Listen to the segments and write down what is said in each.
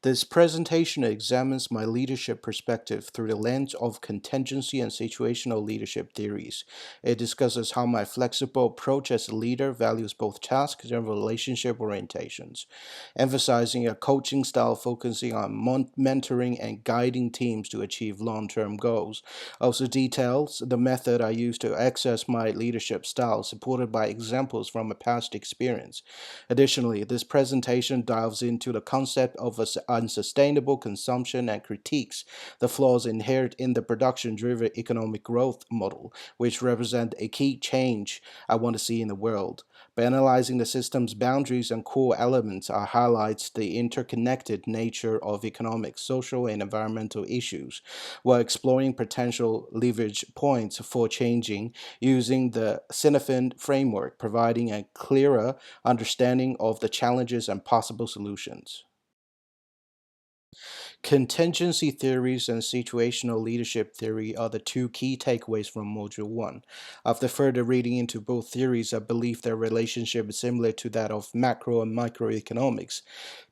This presentation examines my leadership perspective through the lens of contingency and situational leadership theories. It discusses how my flexible approach as a leader values both tasks and relationship orientations, emphasizing a coaching style focusing on mentoring and guiding teams to achieve long term goals. Also details the method I use to access my leadership style, supported by examples from a past experience. Additionally, this presentation dives into the concept of unsustainable consumption and critiques the flaws inherent in the production driven economic growth model, which represent a key change I want to see in the world. By analyzing the system's boundaries and core elements, I highlight the interconnected nature of economic, social, and environmental issues, while exploring potential leverage points for changing using the Cinefin framework, providing a clearer understanding of the challenges and possible solutions. Contingency theories and situational leadership theory are the two key takeaways from Module 1. After further reading into both theories, I believe their relationship is similar to that of macro and microeconomics.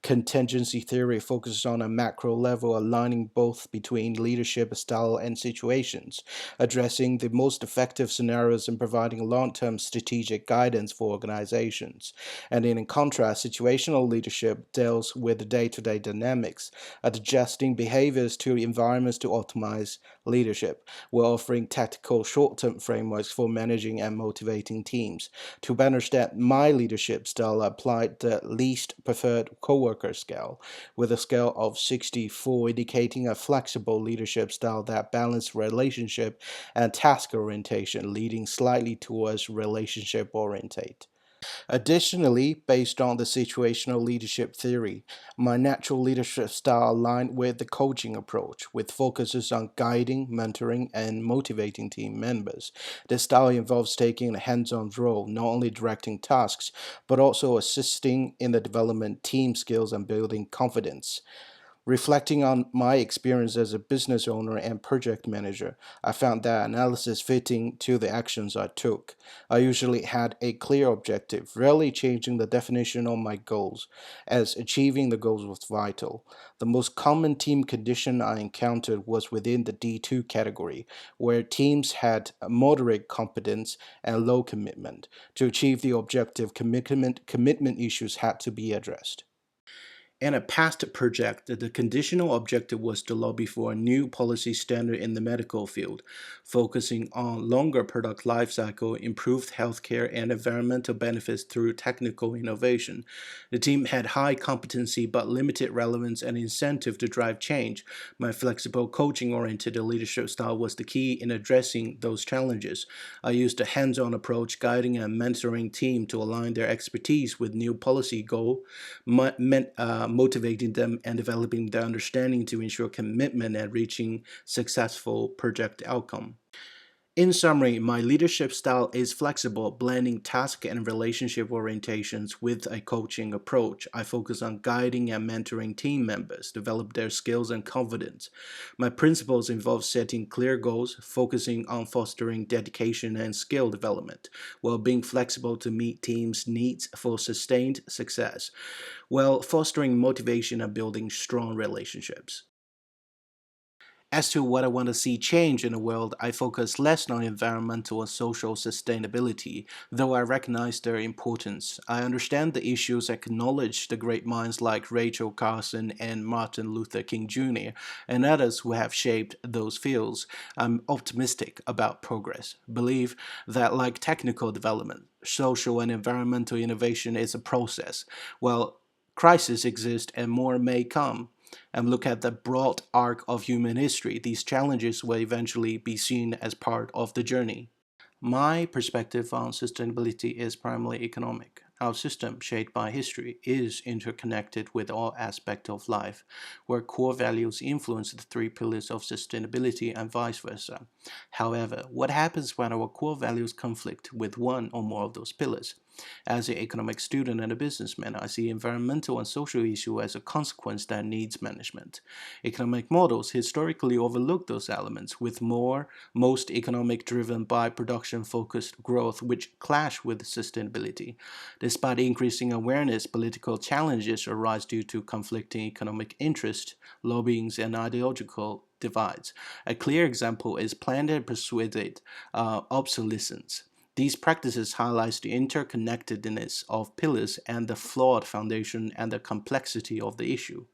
Contingency theory focuses on a macro level, aligning both between leadership style and situations, addressing the most effective scenarios and providing long term strategic guidance for organizations. And in contrast, situational leadership deals with the day to day dynamics, adjusting behaviors to environments to optimize leadership, while offering tactical short term frameworks for managing and motivating teams. To better understand my leadership style, I applied the least preferred coworker scale, with a scale of 64 indicating a flexible leadership style that balances relationship and task orientation, leading slightly towards relationship oriented. Additionally, based on the situational leadership theory, my natural leadership style aligned with the coaching approach, with focuses on guiding, mentoring, and motivating team members. This style involves taking a hands on role, not only directing tasks, but also assisting in the development team skills and building confidence. Reflecting on my experience as a business owner and project manager, I found that analysis fitting to the actions I took. I usually had a clear objective, rarely changing the definition of my goals, as achieving the goals was vital. The most common team condition I encountered was within the D2 category, where teams had moderate competence and low commitment. To achieve the objective, commitment issues had to be addressed. In a past project, the conditional objective was to lobby for a new policy standard in the medical field, focusing on longer product life cycle, improved healthcare, and environmental benefits through technical innovation. The team had high competency but limited relevance and incentive to drive change. My flexible coaching-oriented leadership style was the key in addressing those challenges. I used a hands-on approach, guiding and mentoring team to align their expertise with new policy goal, motivating them and developing their understanding to ensure commitment and reaching successful project outcome. In summary, my leadership style is flexible, blending task and relationship orientations with a coaching approach. I focus on guiding and mentoring team members, develop their skills and confidence. My principles involve setting clear goals, focusing on fostering dedication and skill development, while being flexible to meet teams' needs for sustained success, while fostering motivation and building strong relationships. As to what I want to see change in the world, I focus less on environmental and social sustainability, though I recognize their importance. I understand the issues, acknowledge the great minds like Rachel Carson and Martin Luther King Jr., and others who have shaped those fields. I'm optimistic about progress, believe that, like technical development, social and environmental innovation is a process. While crises exist and more may come, and look at the broad arc of human history, these challenges will eventually be seen as part of the journey. My perspective on sustainability is primarily economic. Our system, shaped by history, is interconnected with all aspects of life, where core values influence the three pillars of sustainability and vice versa. However, what happens when our core values conflict with one or more of those pillars? As an economic student and a businessman, I see environmental and social issue as a consequence that needs management. Economic models historically overlook those elements, with most economic driven by production focused growth, which clash with sustainability. Despite increasing awareness, political challenges arise due to conflicting economic interests, lobbying, and ideological divides. A clear example is planned and persuaded obsolescence. These practices highlight the interconnectedness of pillars and the flawed foundation and the complexity of the issue.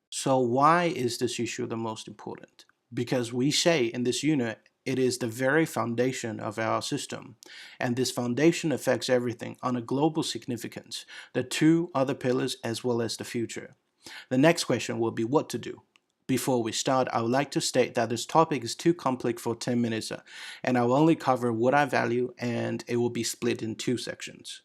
So why is this issue the most important? Because we say in this unit it is the very foundation of our system, and this foundation affects everything on a global significance, the two other pillars as well as the future. The next question will be what to do. Before we start, I would like to state that this topic is too complex for 10 minutes, and I will only cover what I value, and it will be split in two sections.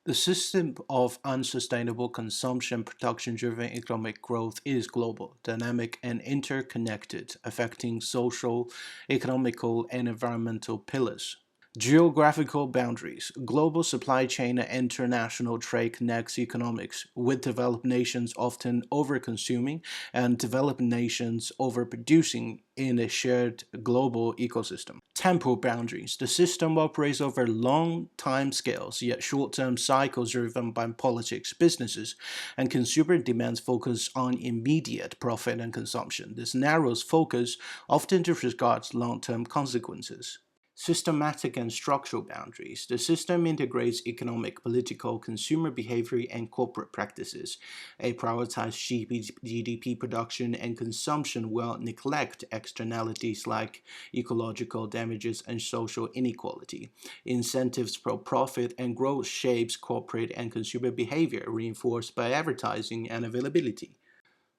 The system of unsustainable consumption production driven economic growth is global, dynamic, and interconnected, affecting social, economical, and environmental pillars. Geographical boundaries. Global supply chain and international trade connects economics, with developed nations often overconsuming and developed nations overproducing in a shared global ecosystem. Temporal boundaries. The system operates over long time scales, yet short-term cycles driven by politics, businesses, and consumer demands focus on immediate profit and consumption. This narrows focus, often disregards long-term consequences. Systematic and structural boundaries. The system integrates economic, political, consumer behavior, and corporate practices. It prioritizes GDP production and consumption while neglect externalities like ecological damages and social inequality. Incentives for profit and growth shapes corporate and consumer behavior, reinforced by advertising and availability.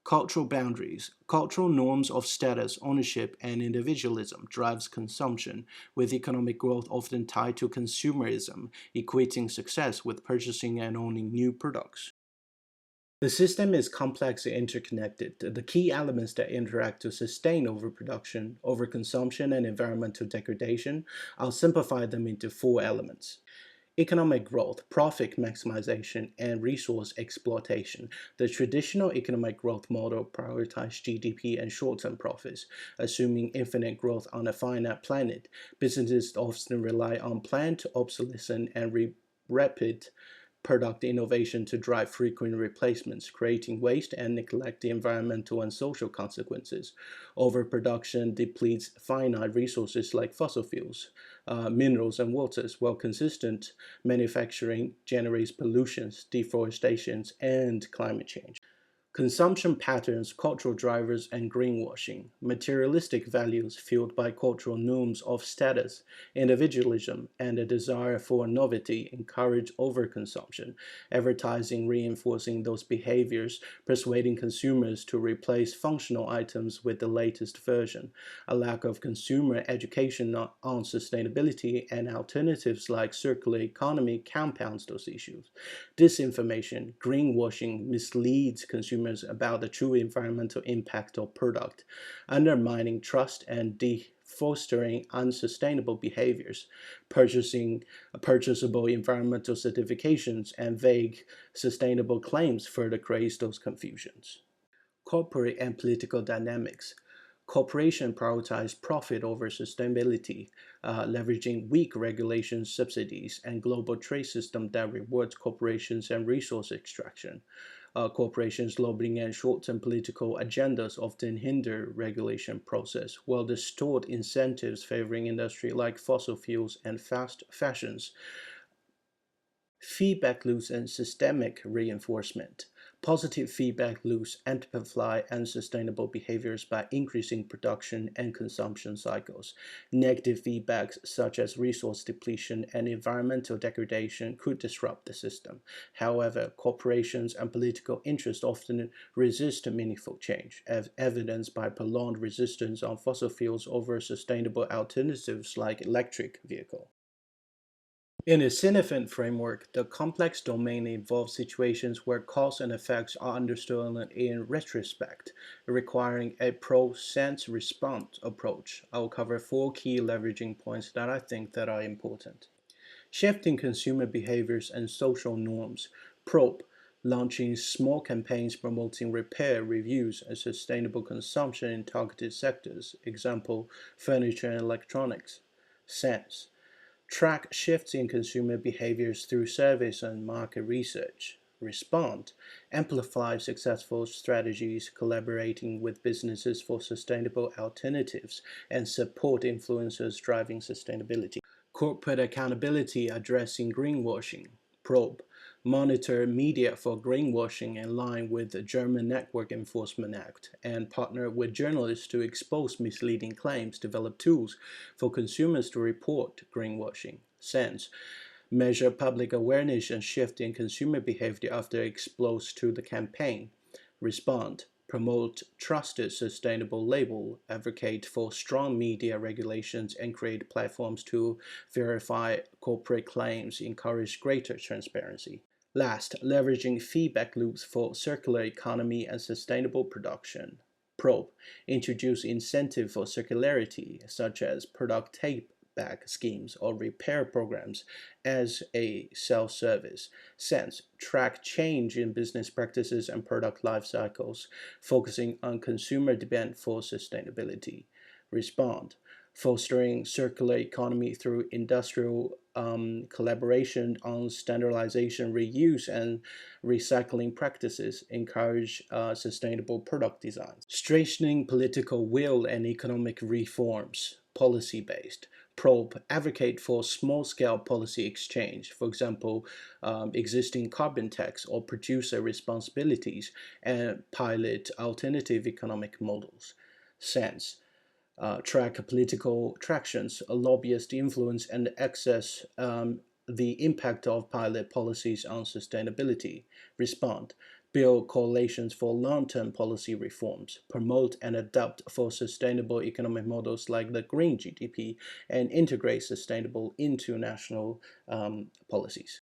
Cultural boundaries. Cultural norms of status, ownership, and individualism drives consumption, with economic growth often tied to consumerism, equating success with purchasing and owning new products. The system is complex and interconnected. The key elements that interact to sustain overproduction, overconsumption, and environmental degradation, I'll simplify them into four elements. Economic growth, profit maximization, and resource exploitation. The traditional economic growth model prioritized GDP and short-term profits, assuming infinite growth on a finite planet. Businesses often rely on planned obsolescence and rapid product innovation to drive frequent replacements, creating waste and neglect the environmental and social consequences. Overproduction depletes finite resources like fossil fuels, minerals, and waters, while consistent manufacturing generates pollutions, deforestation, and climate change. Consumption patterns, cultural drivers, and greenwashing. Materialistic values fueled by cultural norms of status, individualism, and a desire for novelty encourage overconsumption. Advertising reinforcing those behaviors, persuading consumers to replace functional items with the latest version. A lack of consumer education on sustainability and alternatives like circular economy compounds those issues. Disinformation, greenwashing misleads consumers about the true environmental impact of product, undermining trust and fostering unsustainable behaviors. Purchasing purchasable environmental certifications and vague sustainable claims further creates those confusions. Corporate and political dynamics. Corporations prioritize profit over sustainability, leveraging weak regulations, subsidies, and global trade system that rewards corporations and resource extraction. Corporations' lobbying and short-term political agendas often hinder regulation process, while distort incentives favoring industry like fossil fuels and fast fashions. Feedback loops and systemic reinforcement. Positive feedback loops amplify unsustainable behaviors by increasing production and consumption cycles. Negative feedbacks, such as resource depletion and environmental degradation, could disrupt the system. However, corporations and political interests often resist meaningful change, as evidenced by prolonged resistance on fossil fuels over sustainable alternatives like electric vehicles. In a significant framework, the complex domain involves situations where cause and effects are understood in retrospect, requiring a pro-sense response approach. I will cover four key leveraging points that I think that are important. Shifting consumer behaviors and social norms. Probe, launching small campaigns promoting repair, reviews, and sustainable consumption in targeted sectors. Example, furniture and electronics. Sense, track shifts in consumer behaviors through surveys and market research. Respond, amplify successful strategies, collaborating with businesses for sustainable alternatives, and support influencers driving sustainability. Corporate accountability addressing greenwashing. Probe, monitor media for greenwashing in line with the German Network Enforcement Act, and partner with journalists to expose misleading claims, develop tools for consumers to report greenwashing. Sense, measure public awareness and shift in consumer behavior after exposed to the campaign. Respond, promote trusted sustainable label, advocate for strong media regulations, and create platforms to verify corporate claims, encourage greater transparency. Last, leveraging feedback loops for circular economy and sustainable production. Probe, introduce incentive for circularity, such as product take back schemes or repair programs as a self-service. Sense, track change in business practices and product life cycles, focusing on consumer demand for sustainability. Respond, fostering circular economy through industrial collaboration on standardization, reuse, and recycling practices, encourage sustainable product designs. Strengthening political will and economic reforms, policy-based. Probe, advocate for small-scale policy exchange, for example, existing carbon tax or producer responsibilities, and pilot alternative economic models. Sense, track political tractions, lobbyist influence, and access the impact of pilot policies on sustainability. Respond, build coalitions for long-term policy reforms, promote and adopt for sustainable economic models like the green GDP, and integrate sustainable into national policies.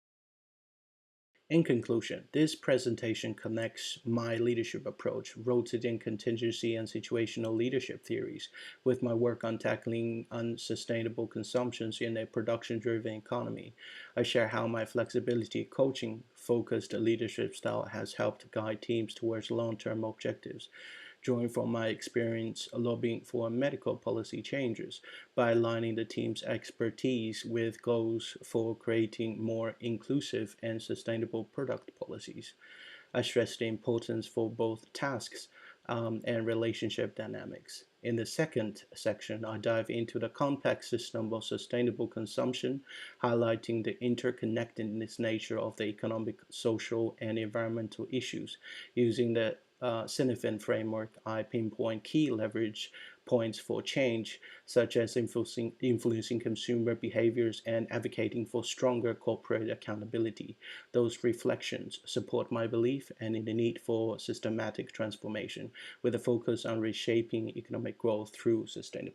In conclusion, this presentation connects my leadership approach, rooted in contingency and situational leadership theories, with my work on tackling unsustainable consumptions in a production-driven economy. I share how my flexibility, coaching, focused leadership style has helped guide teams towards long-term objectives, drawing from my experience lobbying for medical policy changes by aligning the team's expertise with goals for creating more inclusive and sustainable product policies. I stress the importance for both tasks and relationship dynamics. In the second section, I dive into the complex system of sustainable consumption, highlighting the interconnectedness nature of the economic, social, and environmental issues. Using the Sinifin framework, I pinpoint key leverage points for change, such as influencing consumer behaviors and advocating for stronger corporate accountability. Those reflections support my belief and in the need for systematic transformation, with a focus on reshaping economic growth through sustainability.